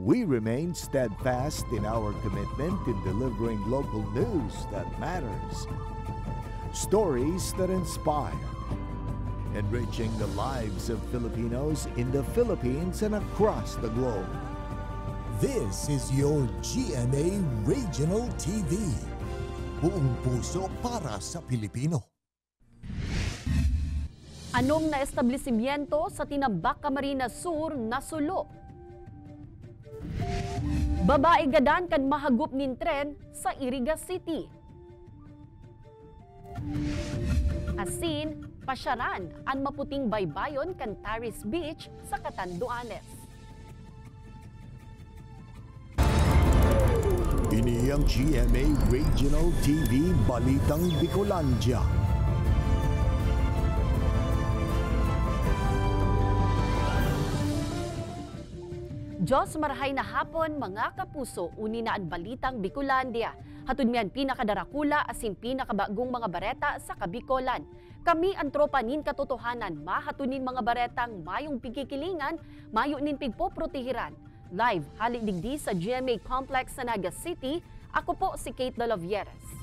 We remain steadfast in our commitment in delivering local news that matters, stories that inspire, enriching the lives of Filipinos in the Philippines and across the globe. This is your GMA Regional TV. Buong puso para sa Pilipino. Anong na establishmento sa Tinambak, Camarines Sur nasulo? Babae gadan kan mahagup nin tren sa Iriga City. Asin, pasyaran ang maputing baybayon kan Taris Beach sa Catanduanes. Ini ang GMA Regional TV Balitang Bicolandia. Diyos marahay na hapon mga kapuso, uni na ang Balitang Bicolandia. Hatun miyan pinakadarakula asin pinakabagong mga bareta sa Kabikolan. Kami ang tropa nin katotohanan, mahatunin mga baretang mayong pikikilingan, mayo nin pigpoprotehiran. Live, halik digdi sa GMA Complex sa Naga City, ako po si Kate Dolovieres.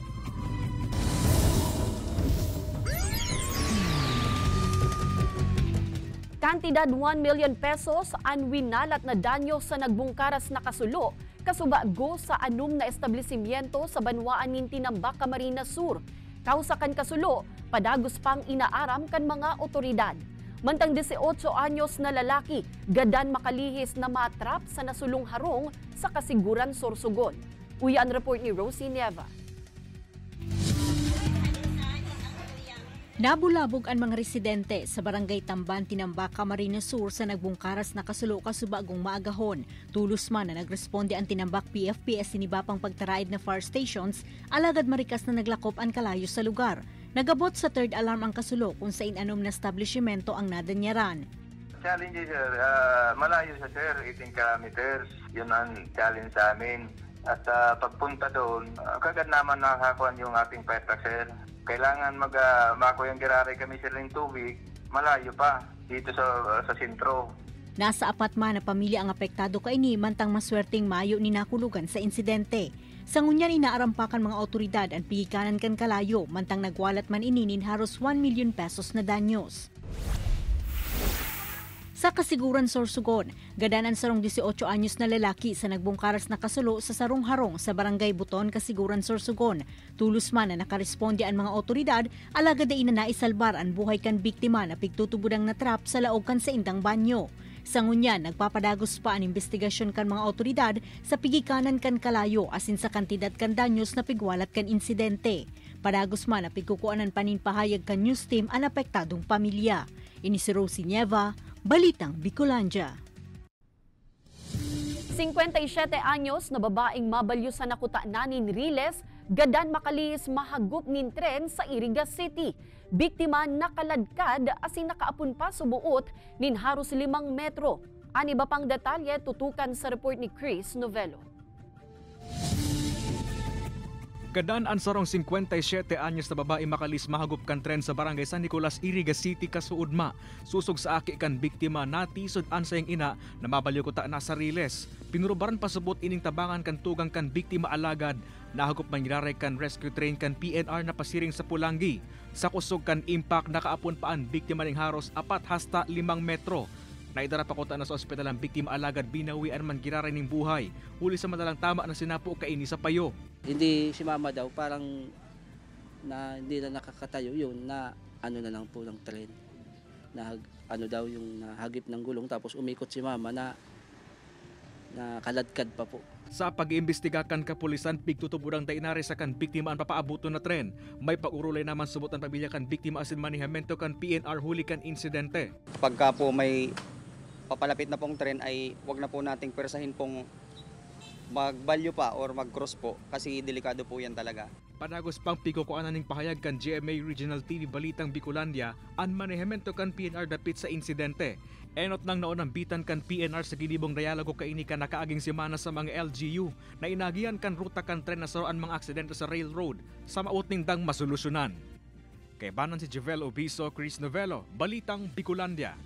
Kantidad 1 million pesos ang winalat na danyo sa nagbungkaras na kasulo, kasubago sa anum na establishmento sa banwaan nin Tinambak, Camarines Sur. Kausakan kasulo, padagos pang inaaram kan mga otoridad. Mantang 18 anyos na lalaki, gadan makalihis na matrap sa nasulong harong sa Kasiguran, Sorsogon. Uya ang report ni Rosie Nieva. Nabulabog ang mga residente sa Barangay Tamban, Tinambak, Camarines Sur sa nagbungkaras na kasulo kasubagong maagahon. Tulos man na nagresponde ang Tinambak PFPS sinibapang pagtaraid na fire stations, alagad marikas na naglakop ang kalayo sa lugar. Nagabot sa third alarm ang kasulo kung sa inanom na establishmento ang nadanyaran. Challenge sir, malayo siya sir, 18 kilometers, yun ang challenge sa amin. At pagpunta doon, kagad naman nakakuha yung ating fire truck sir. Kailangan makuyang girare kami sir ng tubig, malayo pa dito sa sentro. Nasa 4 man na pamilya ang apektado kaini mantang maswerteng mayo ni nakulugan sa insidente. Sa ngunyan inaarampakan mga otoridad ang pigikanan kan kalayo mantang nagwalat man ininin haros 1 million pesos na danyos. Sa Kasiguran, Sorsogon, gadanan sarong 18 anyos na lalaki sa nagbungkaras na kasulo sa sarong harong sa Barangay Buton, Kasiguran, Sorsogon. Tulos man na nakaresponde ang mga otoridad, alagad ay na naisalbar ang buhay kan biktima na pigtutubudang na trap sa laog kan sa indang banyo. Sa ngunyan, nagpapadagos pa ang investigasyon kan mga otoridad sa pigikanan kan kalayo asin sa kantidad kan danyos na pigwalat kan insidente. Padagos man na pigkukuanan paninpahayag kan news team ang apektadong pamilya. Ini si Rosie Nieva, Balitang Bicolandia. 57 anyos na babaeng mabalyo sa nakuta nanin Riles, gadan makalihis mahagup nin tren sa Iriga City. Biktima nakaladkad asin nakaapun pa subuot nin haros 5 metro. Ani ba pang detalye tutukan sa report ni Chris Novello. Gadaan ang sarong 57 anyos na babae makalis mahagup kan tren sa Barangay San Nicolas, Iriga City, Kasuudma. Susog sa aki kan biktima natisod an sayang ina na mabalyo ko ta na sa Riles. Pinurubaran pasubot ining tabangan kan tugang kan biktima alagad. Nahagup man giraray kan rescue train kan PNR na pasiring sa Pulangi. Sa kusog kan impact nakaapon pa ang biktima ning haros 4 hasta 5 metro. Naidara pa kota na sa ospital ang biktima alagad binawian man giraray ning buhay. Huli sa madalang tama na sinapo kaini sa payo. Hindi si mama daw parang na hindi na nakakatayo yun na ano na lang po ng tren. Na ano daw yung nahagip ng gulong tapos umikot si mama na kaladkad pa po. Sa pag-iimbestiga kan kapulisan, pigtutubudang dainari sa kan biktima ang papaabuto na tren. May pag-urulay naman subot ang pamilya kan biktima asin manihamento kan PNR huli kan insidente. Pagka po may papalapit na pong tren ay wag na po nating persahin pong magbalyo pa or mag-cross po kasi delikado po yan talaga. Panagos pang pikukuanan ning pahayag kan GMA Regional TV Balitang Bicolandia ang manehemento kan PNR dapit sa insidente. Enot nang naunang bitan kan PNR sa gilibong dialogo kaini kan nakaaging semana sa mga LGU na inagian kan ruta kan tren na saroan mga aksidente sa railroad sa maut ning dang masolusyonan. Kay banan si Jovel Obiso, Chris Novello, Balitang Bicolandia.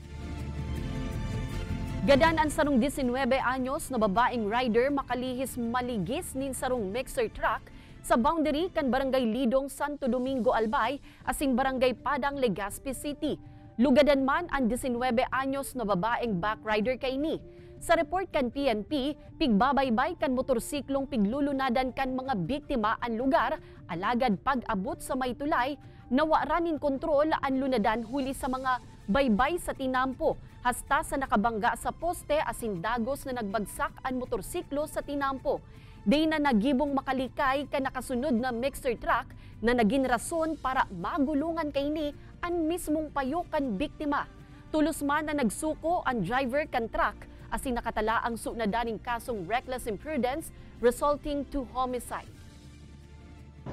Gadan ang sarong 19 anyos na babaeng rider makalihis maligis nin sarong mixer truck sa boundary kan Barangay Lidong, Santo Domingo, Albay, asing Barangay Padang, Legazpi City. Lugadan man ang 19 anyos na babaeng backrider kaini. Sa report kan PNP, pigbabaybay kan motorsiklong piglulunadan kan mga biktima ang lugar, alagad pag-abot sa may tulay, nawaranin kontrol ang lunadan huli sa mga baybay sa tinampo, hasta sa nakabangga sa poste asin dagos na nagbagsak ang motorsiklo sa tinampo. Di na nagibong makalikay ka nakasunod na mixer truck na naging rason para magulungan kaini ang mismong payo kan biktima. Tulos man na nagsuko ang driver kan truck asin nakatala ang sunadaning kasong reckless imprudence resulting to homicide.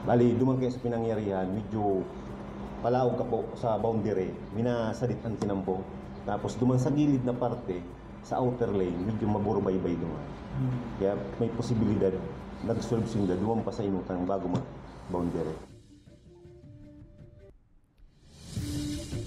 Bali, duman kayo sa pinangyarihan, medyo palaog ka po sa boundary, minasadit ang tinampo. Tapos duman sa gilid na parte, sa outer lane, medyo maburubaybay duman. Kaya may posibilidad, nag-solve sinda, duman pa sa inutang bago mag-boundary.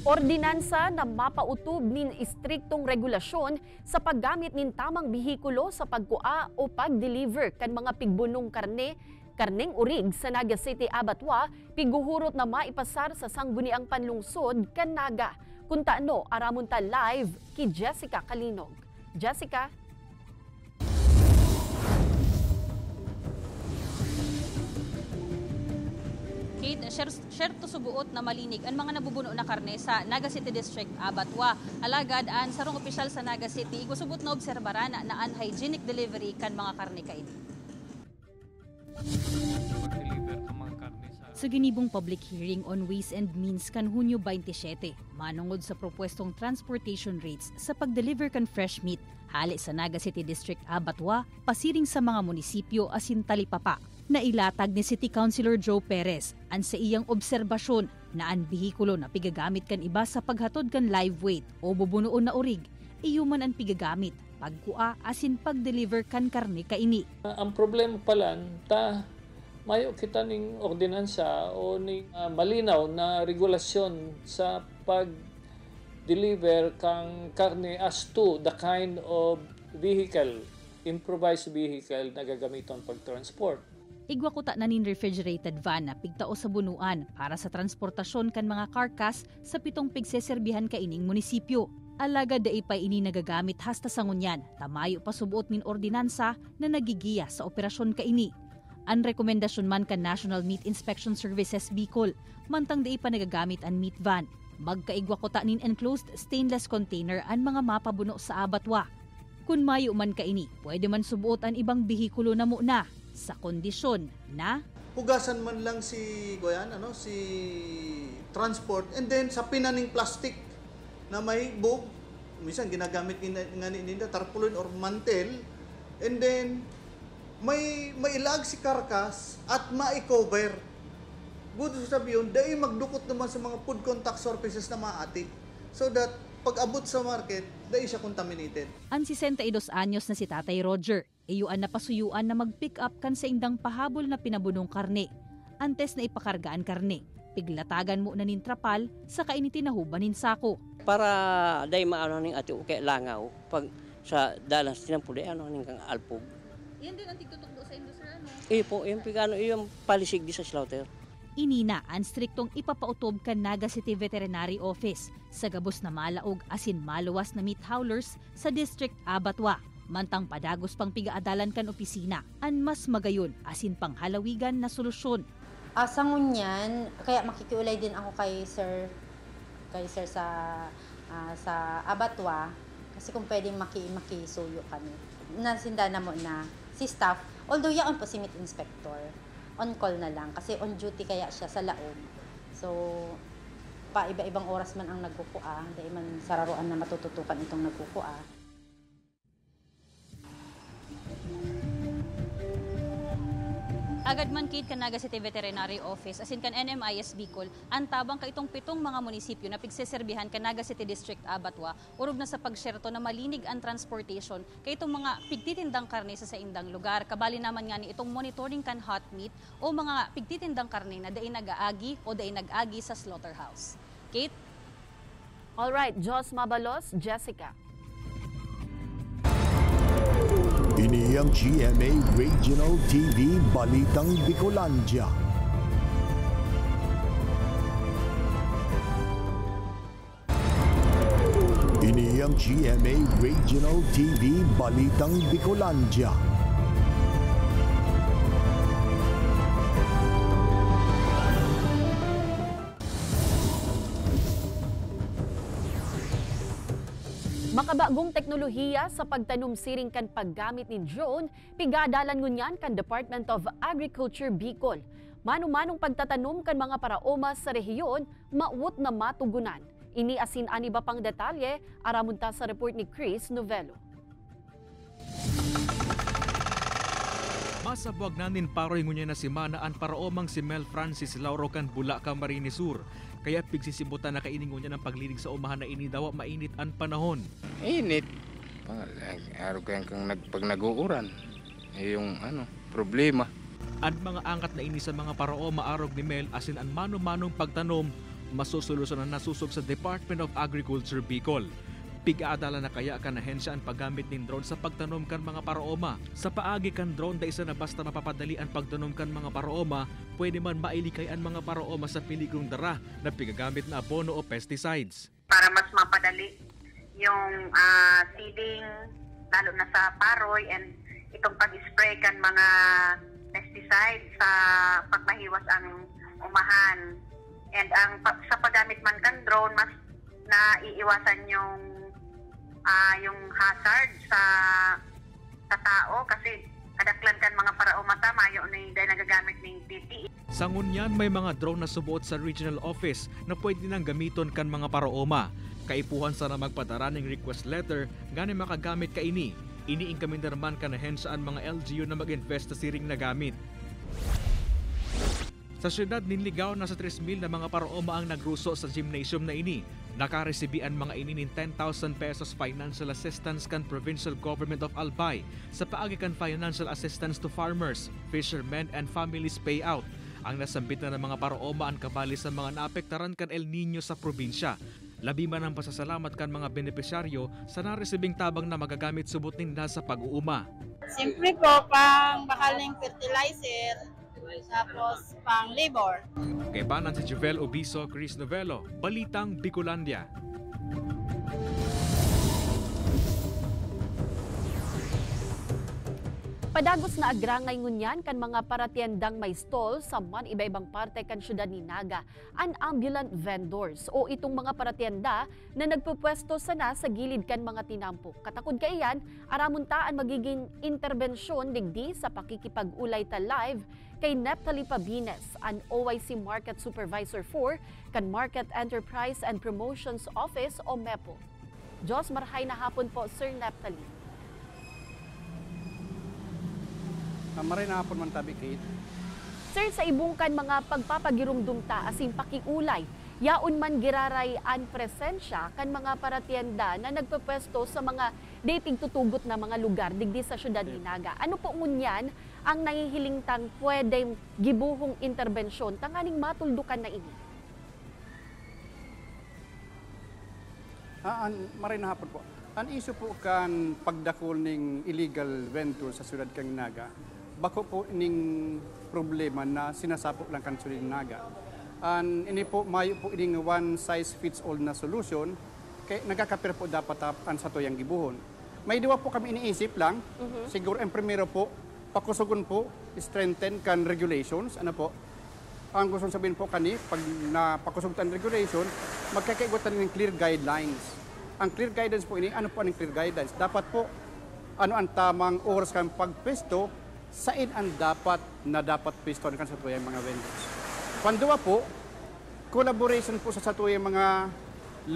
Ordinansa na mapautob nin istriktong regulasyon sa paggamit nin tamang bihikulo sa pagkua o pag-deliver kan mga pigbunong karneng urig sa Naga City, Abatwa, piguhurot na maipasar sa sangguniang panlungsod kan Naga. Kung taano, aramon ta live kay Jessica Kalinog. Jessica? Kate, share to subuot na malinig ang mga nabubuno na karne sa Naga City District, Abatwa. Alagad, ang sarong opisyal sa Naga City, igusubot na obserbaran na unhygienic delivery kan mga karne kaini. Sa ginibong public hearing on Ways and Means kan Hunyo 27, manungod sa propwestong transportation rates sa pag-deliver kan fresh meat, hali sa Naga City District, Abatwa, pasiring sa mga munisipyo asin talipapa. Na ilatag ni City Councilor Joe Perez ang sa iyang obserbasyon na ang bihikulo na pigagamit kan iba sa paghatod kan live weight o bubunoon na urig, iyuman ang pigagamit, pagkua asin pag-deliver kan karne kaini. Ang problema pala, mayo kita ning ordinansa o ning malinaw na regulasyon sa pag-deliver kang karne as to the kind of vehicle, improvised vehicle na gagamiton pag-transport. Igwa ko ta na nin refrigerated van na pigtao sa bunuan para sa transportasyon kan mga carcass sa 7 pigseserbihan kaining munisipyo. Alaga da ipay ini nagagamit hasta sa ngunyan, tamayo pa subuot nin ordinansa na nagigiya sa operasyon kaini. Ang rekomendasyon man kan National Meat Inspection Services Bicol, mantang da ipa nagagamit ang meat van. Magkaigwa ko ta nin enclosed stainless container ang mga mapabuno sa Abatwa. Kung mayo man kaini, pwede man subuot ang ibang bihikulo na muna. Sa kondisyon na hugasan man lang si transport, and then sa pinaning plastic na may bug, minsan ginagamit nila tarpaulin or mantel, and then may ilag si karkas at ma-cover. Good sabihin, dahil magdukot naman sa mga food contact surfaces na maati, so that pag abot sa market, dahil siya contaminated. Ang 62 anyos na si Tatay Roger, iyuan na pasuyuan na mag-pick up kan sa indang pahabol na pinabunong karne. Antes na ipakargaan karne, piglatagan mo na nin trapal sa kainitin na hubanin sako. Para dahil maano ning ati ukay langaw, pag sa dalas tinampuli, ano ning kang alpog. Yan din ang tigtutok sa industry, ano? Po, yung pigano, yung palisig di sa slaughter. Inina ang striktong ipapautob kan Naga City Veterinary Office sa gabos na malaog asin maluwas na meat howlers sa District Abatwa. Mantang padagos pang pigaadalan kan opisina, an mas magayon asin panghalawigan na solusyon. Sa ngunyan, kaya makikiulay din ako kay sir sa Abatwa, kasi kung pwedeng makisuyo kami. Nasinda na mo na si staff, although yaon po si meat inspector, on call na lang kasi on duty kaya siya sa laog. So, pa iba-ibang oras man ang nagkukua, dahil man sararuan na matututukan itong nagkukua. Agad man kit kan Naga City Veterinary Office asin kan NMIS Bicol ang tabang ka itong 7 mga munisipyo na pigseserbihan kan Naga City District Abatwa urog na sa pagsyerto na malinig ang transportation kay itong mga pigtitindang karne sa indang lugar. Kabali naman nga ni itong monitoring kan hot meat o mga pigtitindang karne na daing nag-aagi o daing nag-agi sa slaughterhouse. Kate? Alright, Jos Mabalos, Jessica. Ini ang GMA Regional TV Balitang Bicolandia. Ini ang GMA Regional TV Balitang Bicolandia. Makabagong teknolohiya sa pagtanom siring kan paggamit ni drone, pigadalan ngunyan kan Department of Agriculture Bicol. Mano-manong pagtatanom kan mga paraoma sa rehiyon, mauot na matugunan. Ini asin ani ba pang detalye, aramunta sa report ni Chris Novelo. Masabwag nanin paroy ngunya na si Manaan paraomang si Mel Francis Lauro kan Bula Camarines Sur. Kaya pigsisibutan na kaining ngunya ng paglilig sa umahan na ini daw mainit ang panahon. Init. Araw kang pag nag-uuran. Yung problema. Ang mga angkat na ini sa mga paraoma arog ni Mel asin ang mano-manong pagtanom masusolusyonan na nasusog sa Department of Agriculture Bicol. Pig-aadala na kaya kan ahensya ang paggamit ng drone sa pagtanom kan mga paraoma. Sa paagi kan drone da isa na basta mapapadali ang pagtanom kan mga paraoma, pwede man mailikay ang mga paraoma sa piligrong dara na pigagamit na abono o pesticides. Para mas mapadali yung seeding, lalo na sa paroy, and itong pag-spray kan mga pesticides sa pagmahiwas ang umahan. And sa paggamit man kan drone, mas naiiwasan yung hazard sa tao kasi kadaklan kan mga paraoma mayo ni dahil nagagamit ng PPE. Sa ngunyan may mga drone na subuot sa regional office na pwede nang gamiton kan mga paraoma. Kaipuhan sana magpadara ng request letter gani makagamit kaini. Iniing kami naman kan ahensya ang mga LGU na mag-invest sa siring na gamit. Sa syudad Ninligaw, nasa 3,000 na mga paraoma ang nagruso sa gymnasium na ini. Nakaresibian mga ini ng 10,000 pesos financial assistance kan Provincial Government of Albay sa paagi kan financial assistance to farmers, fishermen and families payout. Ang nasambit na ng mga paraoma ang kabali sa mga naapektaran kan El Nino sa probinsya. Labi man ang pasasalamat kan mga benepisyaryo sa naresibing tabang na magagamit subot nila sa pag-uuma. Siyempre po, pang bakaling fertilizer, tapos pang labor. Kay banan si Juvel Obiso, Chris Novelo, Balitang Bicolandia. Padagos na agrangay ngunyan kan mga paratiendang may stall sa man iba-ibang parte kan syudad ni Naga, an ambulant vendors o itong mga paratienda na nagpupwesto sana sa gilid kan mga tinampo. Katakod kaiyan, aramuntaan magiging interbensyon digdi sa pakikipag-ulay ta live kay Neptali Pabines, an OIC Market Supervisor 4 kan Market Enterprise and Promotions Office o MEPO. Diyos marhay na hapon po, Sir Neptali. Maray na hapon man tabi, Kate. Sir, sa ibungkan mga pagpapagirumdum ta asin pakiulay, yaon man giraray an presensya kan mga paratienda na nagpepwesto sa mga dating tutugot na mga lugar digdi sa syudad ni Naga. Ano po ngunyan ang nangihilingtang pwedeng gibuhong interbensyon tanganing matuldukan na ini? Maray na hapon po. Ang iso po kan pagdakol ning illegal venture sa syudad kang Naga. Bako po ining problema na sinasapok lang kan syudad ng Naga. Ini po mayo po ining one size fits all na solution kay nagakapir po dapat ang sa tuyang gibuhon. May diwa po kami iniisip lang. Siguro ang primero po pakusugon po strengthen kan regulations. Ano po? Ang gusto sabihin po kani pag napakusugan regulation, magkakaigutan ng clear guidelines. Ang clear guidance po ini, ano po ang clear guidance? Dapat po ano ang tamang oras kan pagpesto, saan ang dapat peston kan sa tuyang mga vendors. Panduwa po, collaboration po sa tuyang mga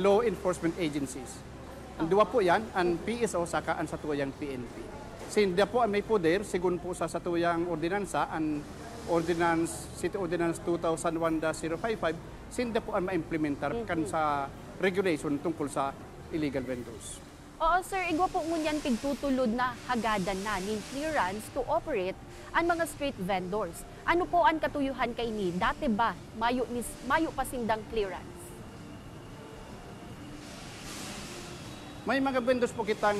law enforcement agencies. Ang dua po yan, ang PSO saka ang sa tuyang PNP. Sinda po ang may poder, sigun po sa tuyang ordinansa, ang City Ordinance 2001-055, sinda po ang ma-implementar kan sa regulation tungkol sa illegal vendors. Oo sir, igwa po ngunyan pigtutulod na hagadan na ning clearance to operate ang mga street vendors. Ano po ang katuyuhan kay ni? Dati ba mayo pa sindang clearance? May mga vendors po kitang,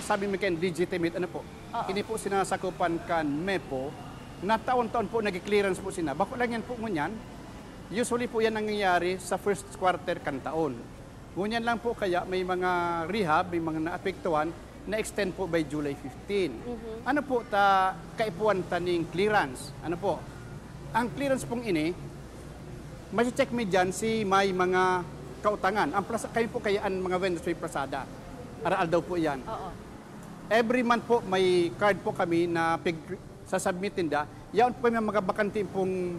sabi mo kayo, legitimate, ano po? Ini po sinasakupan kan MEPO, na taon-taon po nag-clearance po sila. Bako lang yan po ngunyan, usually po yan nangyayari sa first quarter kan taon. Ngunyan lang po kaya may mga rehab, may mga naapektuhan, na-extend po by July 15. Ano po ta kaipuan taning clearance? Ano po? Ang clearance pong ini, masi-check mi dyan si may mga kautangan. Ang kayo po kayaan mga vendors may prasada. Aral daw po yan. Every month po may card po kami na sasubmitin da. Yan po may mga bakante pong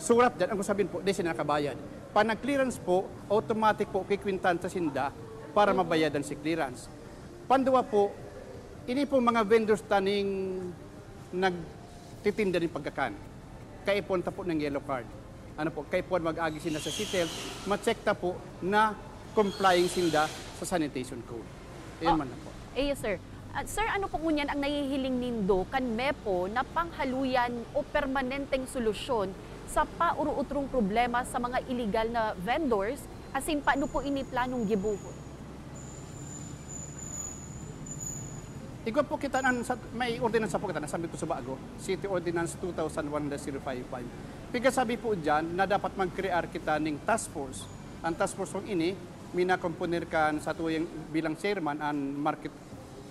surat dyan. Ang sabihin po, di sila nakabayad. Pa nag-clearance po, automatic po kikwintan sa sinda para mabayadan si clearance. Panduwa po, ini po mga vendors taning nagtitinda ng pagkakan. Kaipunta po ng yellow card. Ano po, kay po mag-agi sila sa CITEL, ma-check ta po na complying sila sa sanitation code. Ayan man na po. Yes, sir. Sir, ano po ngunyan ang nahihiling nindo kan MEPO na panghaluyan o permanenteng solusyon sa pauro-utrong problema sa mga illegal na vendors, asin paano po iniplanong gibuhon? Ikaw po kita, may ordinance po kita, nasabi ko sa bago, City Ordinance 2001-055. Piga sabi po dyan na dapat mag-create kita ng task force. Ang task force kong ini, minakomponer kan sa tuyang bilang chairman ang Market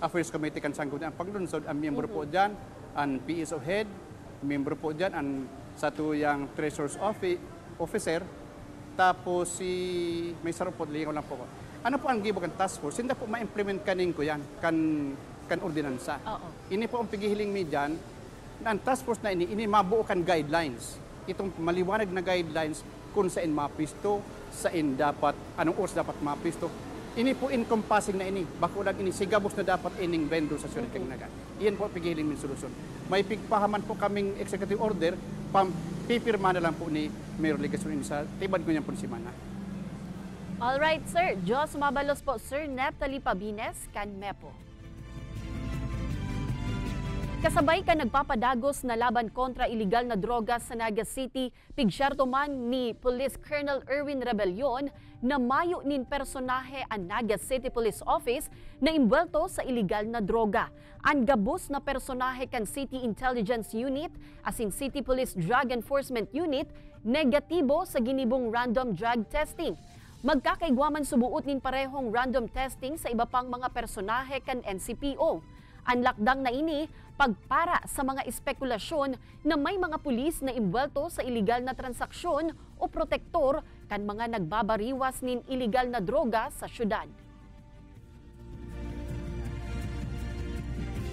Affairs Committee kan sanggol ang paglunsod, ang miyembro po dyan, ang PSO head, miyembro po dyan, ang sa tuyang treasurer's officer, tapos si may sarupod, ligaw lang po ko. Ano po ang gibo kan task force? Hindi po ma-implement kanin ko yan, kan ordinansa. Ini po ang pigihiling mi dyan, ang task force na ini mabuo kan guidelines. Itong maliwanag na guidelines kung saan mapisto, saan dapat, anong oras dapat mapisto. Ini po encompassing na ini. Bako lang ini, sigabos na dapat ining vendor sa Surat Kang Naga. Iyan po pigihiling min solusyon. May pigpahaman po kaming executive order, pipirma na lang po ni Mayor Ligason ini sa tibad ko niyan po si Mana. Alright, sir. Diyos mabalos po, Sir Neptali Pabines, kan MEPO. Kasabay ka nagpapadagos na laban kontra iligal na droga sa Naga City, pigsyerto man ni Police Colonel Erwin Rebellion na mayo nin personahe ang Naga City Police Office na imbwelto sa iligal na droga. Ang gabos na personahe kan City Intelligence Unit asin City Police Drug Enforcement Unit negatibo sa ginibong random drug testing. Magkakaigwaman subuot nin parehong random testing sa iba pang mga personahe kan NCPO. Ang lakdang na ini, pagpara sa mga espekulasyon na may mga pulis na imbwelto sa iligal na transaksyon o protektor kan mga nagbabariwas nin iligal na droga sa syudad.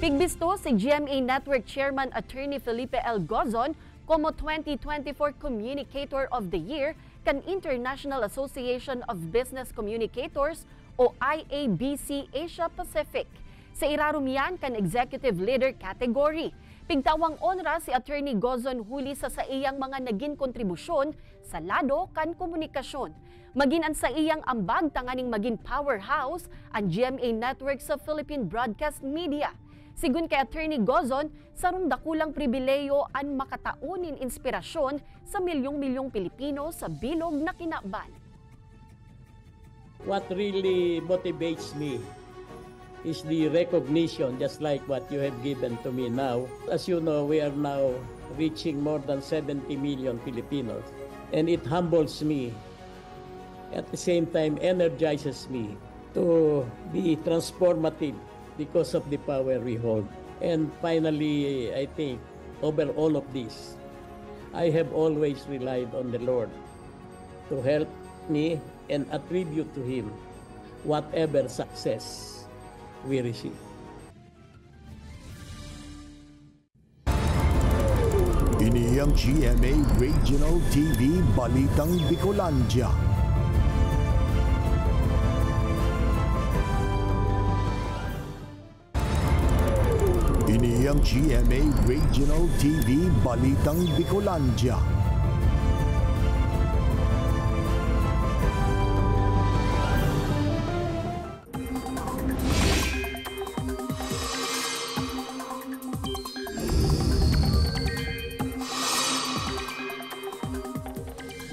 Pigbisto si GMA Network Chairman Attorney Felipe L. Gozon como 2024 Communicator of the Year kan International Association of Business Communicators o IABC Asia Pacific. Sa irarumian kan Executive Leader category. Pigtawang onra si Attorney Gozon huli sa iyang mga naging kontribusyon sa lado kan komunikasyon. Magin ang sa iyang ambag tanganing maging powerhouse ang GMA Network sa Philippine Broadcast Media. Sigun kay Attorney Gozon, sarong dakulang pribileyo ang makataunin inspirasyon sa milyong-milyong Pilipino sa bilog na kinaban. What really motivates me is the recognition, just like what you have given to me now. As you know, we are now reaching more than 70 million Filipinos. And it humbles me, at the same time energizes me to be transformative because of the power we hold. And finally, I think, over all of this, I have always relied on the Lord to help me and attribute to Him whatever success we receive. Ini ang GMA Regional TV Balitang Bicolandia. Ini ang GMA Regional TV Balitang Bicolandia.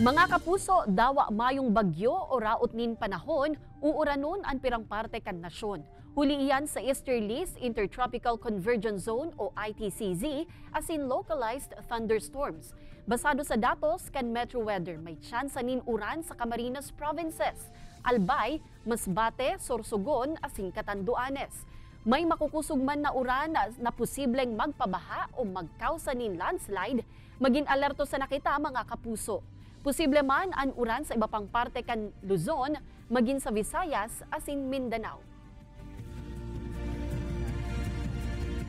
Mga kapuso, dawa mayong bagyo o raot nin panahon, uuranon ang pirang parte kan nasyon. Huli iyan sa Easterlies Intertropical Convergence Zone o ITCZ as in localized thunderstorms. Basado sa datos kan Metro Weather, may tsansa nin uran sa Camarines Provinces, Albay, Masbate, Sorsogon asin Catanduanes. May makukusog man na uran na posibleng magpabaha o magkausa nin landslide, maging alerto sa nakita mga kapuso. Posible man ang uran sa iba pang parte kan Luzon, maging sa Visayas asin Mindanao.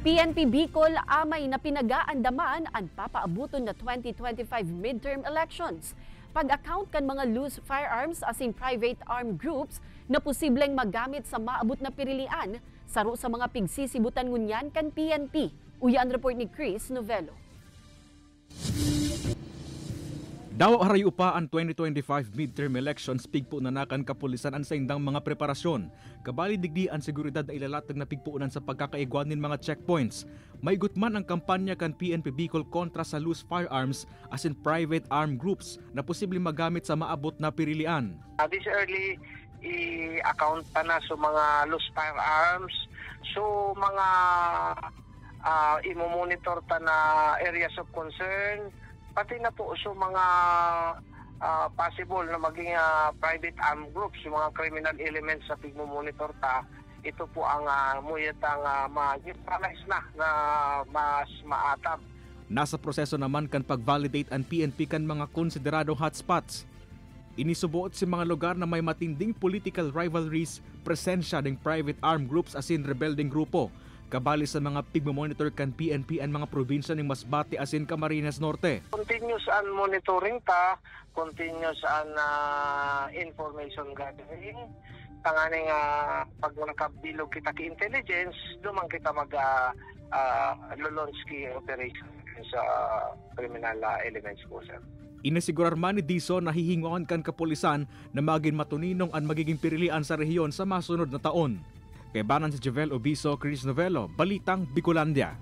PNP Bicol amay na pinagaandaman ang papaabuton na 2025 midterm elections. Pag-account kan mga loose firearms asin private armed groups na posibleng magamit sa maabot na pirilian, saro sa mga pigsisibutan ngunyan kan PNP. Uya ang report ni Chris Novello. Daw harayo pa ang 2025 midterm elections pigpo na nakan kapulisan ang sa indang mga preparasyon. Kabali digdi ang seguridad na ilalatag na pigpuunan sa pagkakaigwanin mga checkpoints. May gutman ang kampanya kan PNP Bicol kontra sa loose firearms as in private armed groups na posibleng magamit sa maabot na pirilian. This early i-account pa na sa mga loose firearms. So mga imo-monitor ta na areas of concern, pati na po so mga possible na maging private armed groups, yung mga criminal elements sa pigmo-monitor ta, ito po ang muyatang ma-neutralize na mas maatab. Nasa proseso naman kan pag-validate ang PNP kan mga konsideradong hotspots. Inisubuot si mga lugar na may matinding political rivalries, presensya ng private armed groups asin rebelding grupo. Kabali sa mga pigmo-monitor kan PNP ang mga probinsya ng Masbate asin Camarines Norte. Continuous ang monitoring ta, continuous ang information gathering. Tanganing pag nakabilog kita ki intelligence, dumang kita mag-launch ki operation sa criminal elements po, sir. Inasigurar man ni Dizon na hihinguan kan kapulisan na maging matuninong ang magiging pirilian sa rehiyon sa masunod na taon. Kay banan si Jovel Obiso, Chris Novello, Balitang Bicolandia.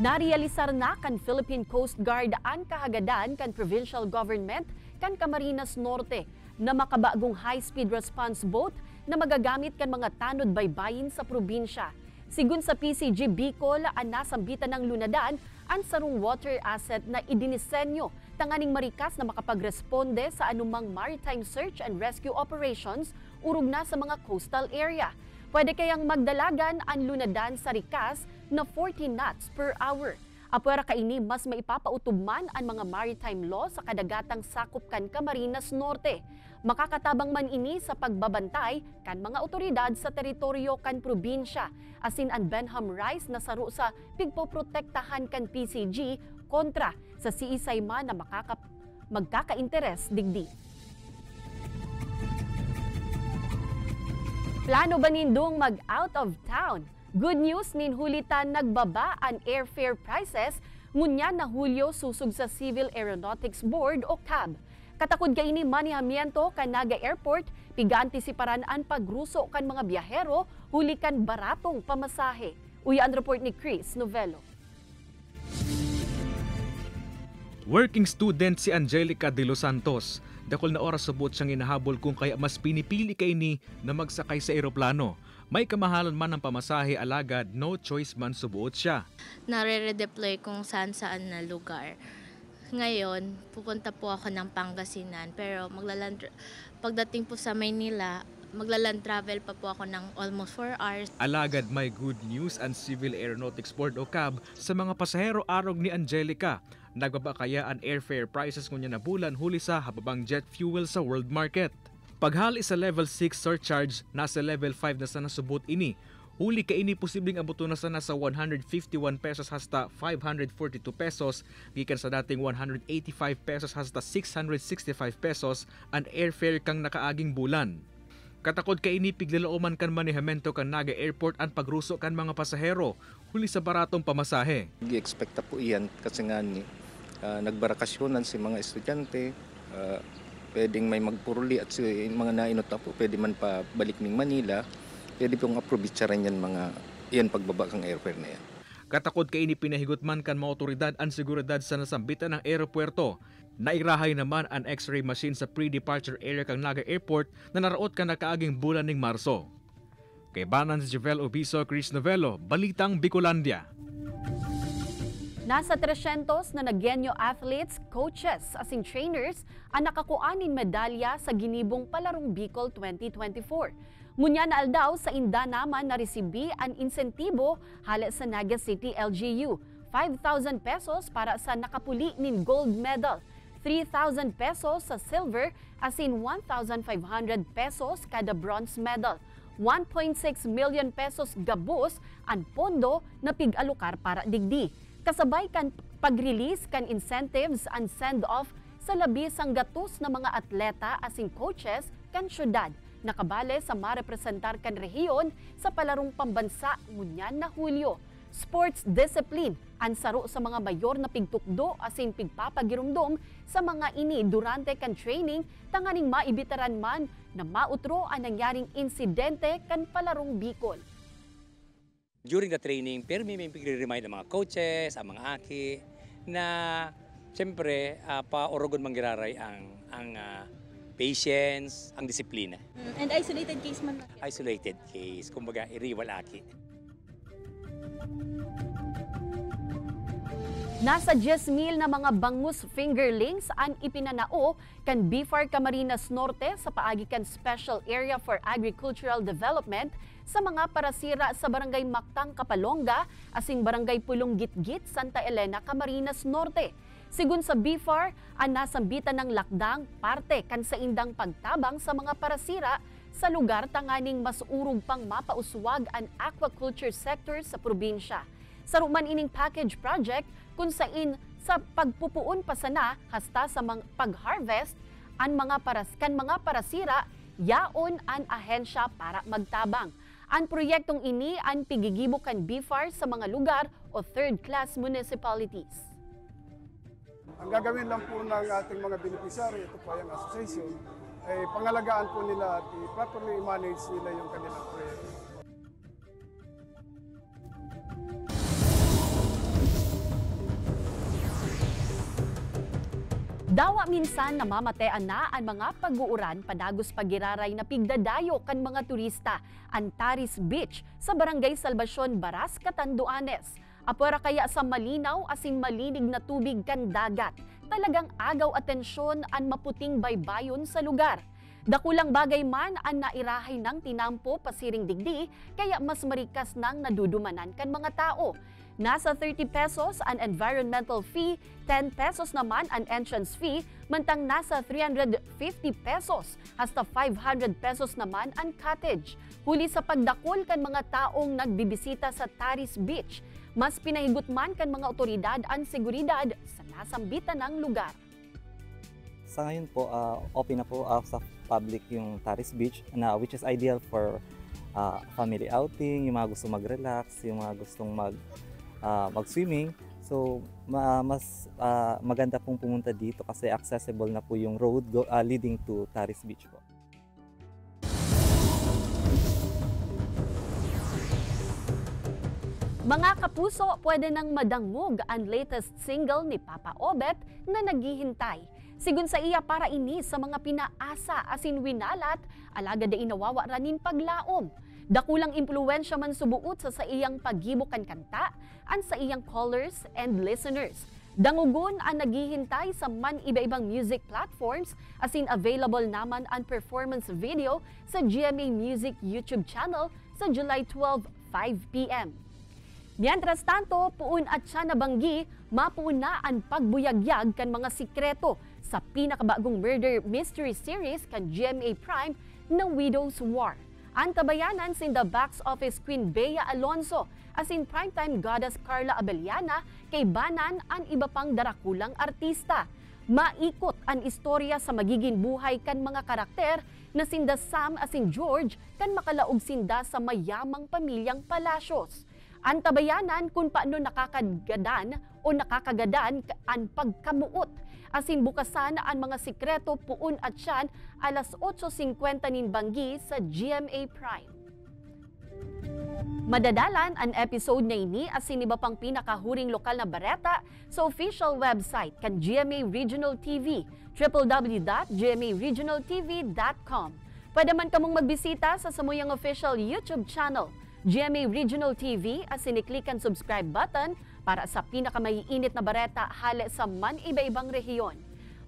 Narealisar na kan Philippine Coast Guard ang kahagadan kan provincial government kan Camarines Norte na makabagong high-speed response boat na magagamit kan mga tanod baybayin sa probinsya. Sigun sa PCG Bicol, ang nasambitan ng lunadan ang sarong water asset na idinisenyo tanganing marikas na makapagresponde sa anumang maritime search and rescue operations urog na sa mga coastal area. Pwede kayang magdalagan ang lunadan sa rikas na 40 knots per hour. Apwera kaini mas maipapautubman ang mga maritime law sa kadagatang sakop kan Camarines Norte. Makakatabang man ini sa pagbabantay kan mga otoridad sa teritoryo kan probinsya, asin ang Benham Rice na saro sa pigpoprotektahan kan PCG kontra sa siisay man na magkaka-interes digdi. Plano ba nindong mag-out of town? Good news nin hulitan nagbaba ang airfare prices ngunyan na Hulyo susug sa Civil Aeronautics Board o CAB. Katakod kaini manihamiento kan Naga Airport, piga-antisiparan ang pagruso kan mga biyahero huli kan baratong pamasahe. Uya ang report ni Chris Novello. Working student si Angelica de los Santos. Dakol na oras subot siyang inahabol kung kaya mas pinipili kaini na magsakay sa eroplano. May kamahalan man ang pamasahe alagad, no choice man subuot siya. Nare-redeploy kung saan na lugar. Ngayon, pupunta po ako ng Pangasinan pero pagdating po sa Maynila, maglaland travel pa po ako ng almost 4 hours. Alagad may good news ang Civil Aeronautics Board o CAB sa mga pasahero arog ni Angelica. Nagbaba kaya ang airfare prices kunya na bulan huli sa hababang jet fuel sa world market. Paghali sa level 6 surcharge, nasa level 5 na sa nasubot ini. Huli ka ini posibleng abuto na sana sa 151 pesos hasta 542 pesos, gikan sa dating 185 pesos hasta 665 pesos ang airfare kang nakaaging bulan. Katakod ka ini piglalooman kan manihemento kan Naga Airport ang pagruso kan mga pasahero huli sa baratong pamasahe. Gi-expecta po iyan kasi nga ni nagbarakasyonan si mga estudyante, pwedeng may magpuruli at si mga nainota po pwede man pa balik ng Manila, pwede pong aprobitsaran yan mga iyan pagbaba kang airfare na yan. Katakod kay ini pinahigutman kan mga otoridad ang seguridad sa nasambitan ng aeropuerto. Nairahay naman ang X-ray machine sa pre-departure area kang Naga Airport na naraot ka nakaaging bulan ng Marso. Kay banan si Javel Obiso, Chris Novello, Balitang Bicolandia. Nasa 300 na Nagueño athletes, coaches, as in trainers, ang nakakuanin medalya sa Ginibong Palarong Bicol 2024. Ngunya na aldaw sa inda naman na resibi ang insentibo hala sa Naga City LGU. 5,000 pesos para sa nakapuli nin gold medal, 3,000 pesos sa silver, as in 1,500 pesos kada bronze medal. 1.6 million pesos gabos ang pondo na pig-alukar para digdi. Kasabay kan pag-release kan incentives and send-off sa labis ang gatos na mga atleta asing coaches kan syudad. Nakabale sa marepresentar kan rehiyon sa palarong pambansa ngunyan na Hulyo. Sports discipline ang saro sa mga mayor na pigtukdo asing pigpapagirumdom sa mga ini durante kan training tanganing maibitaran man na mautro ang nangyaring insidente kan palarong Bicol. During the training, pero may pigre-remind ang mga coaches, ang mga aki, na siyempre pa-orogon manggiraray ang patience, ang disiplina. And isolated case man? Isolated case, kumbaga iriwal aki. Nasa 10,000 na mga bangus fingerlings ang ipinanao kan BIFAR Camarines Norte sa paagi kan Special Area for Agricultural Development sa mga parasira sa Barangay Mactang, Kapalonga, asing Barangay Pulong Gitgit, Santa Elena, Camarines Norte. Sigun sa BIFAR, ang nasambitan ng lakdang parte kan sa indang pagtabang sa mga parasira sa lugar tanganing mas urog pang mapauswag ang aquaculture sector sa probinsya. Sa ruman ining package project, kung sain sa pagpupuon pa sana hasta sa pag-harvest ang mga parasira, yaon ang ahensya para magtabang. Ang proyektong ini ang pigigibo kan BIFAR sa mga lugar o third-class municipalities. Ang gagawin lang po ng ating mga beneficiary, ito po yung association, ay pangalagaan po nila at properly manage nila yung kanilang proyekto. Dawa minsan namamatean na ang mga pag-uuran padagos pagiraray na pigdadayo kan mga turista ang Taris Beach sa Barangay Salvacion, Baras, Catanduanes. Apora kaya sa malinaw asing malinig na tubig kan dagat, talagang agaw atensyon ang maputing baybayon sa lugar. Dakulang bagay man ang nairahay ng tinampo pasiring digdi, kaya mas marikas nang nadudumanan kan mga tao. Nasa 30 pesos ang environmental fee, 10 pesos naman ang entrance fee, mantang nasa 350 pesos hasta 500 pesos naman ang cottage. Huli sa pagdakol kan mga taong nagbibisita sa Taris Beach, mas pinahigot man kan mga otoridad ang seguridad sa nasambitan ng lugar. Sa ngayon po, open na po sa public yung Taris Beach, which is ideal for family outing, yung mga gusto mag-relax, yung mga gustong mag-swimming. So, mas maganda pong pumunta dito kasi accessible na po yung road leading to Taris Beach po. Mga kapuso, pwede nang madangog ang latest single ni Papa Obet na naghihintay. Sigun sa iya para ini sa mga pinaasa asin winalat, alaga da inawawa ranin paglaom. Dakulang impluwensya man subuot sa iyang paghibukan kanta, an sa iyang callers and listeners. Dangugon ang naghihintay sa man iba-ibang music platforms, asin available naman ang performance video sa GMA Music YouTube channel sa July 12, 5 p.m. Mientras tanto, puun at siya nabanggi, mapuun na ang pagbuyagyag kan mga sikreto sa pinakabagong murder mystery series kan GMA Prime na Widow's War. Ang tabayanan sin the box office queen Bea Alonso asin primetime goddess Carla Abellana kay banan ang iba pang darakulang artista. Maikot ang istorya sa magiging buhay kan mga karakter na sinda Sam asin George kan makalaog sinda sa mayamang pamilyang Palacios. Ang tabayanan kung paano nakakagadan ang pagkamuot. Asin bukasan ang mga sikreto puun at siyan alas 8:50 nin banggi sa GMA Prime. Madadalan ang episode na ini asin iba pang pinakahuring lokal na bareta sa official website kan GMA Regional TV, www.gmaregionaltv.com. Pwede man kamong magbisita sa samuyang official YouTube channel, GMA Regional TV, asin i-click ang subscribe button para sa pinakamaiinit na bareta hale sa man iba-ibang rehiyon.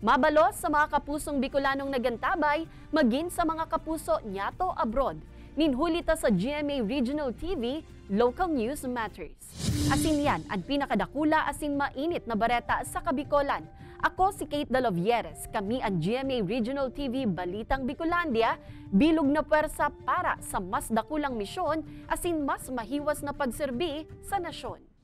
Mabalos sa mga kapusong Bicolanong nagantabay, maging sa mga kapuso nyato abroad. Ninhulita sa GMA Regional TV, Local News Matters. Asin yan ang pinakadakula asin mainit na bareta sa Kabikolan. Ako si Kate Dalovieres, kami ang GMA Regional TV Balitang Bicolandia, bilog na pwersa para sa mas dakulang misyon asin mas mahiwas na pagserbi sa nasyon.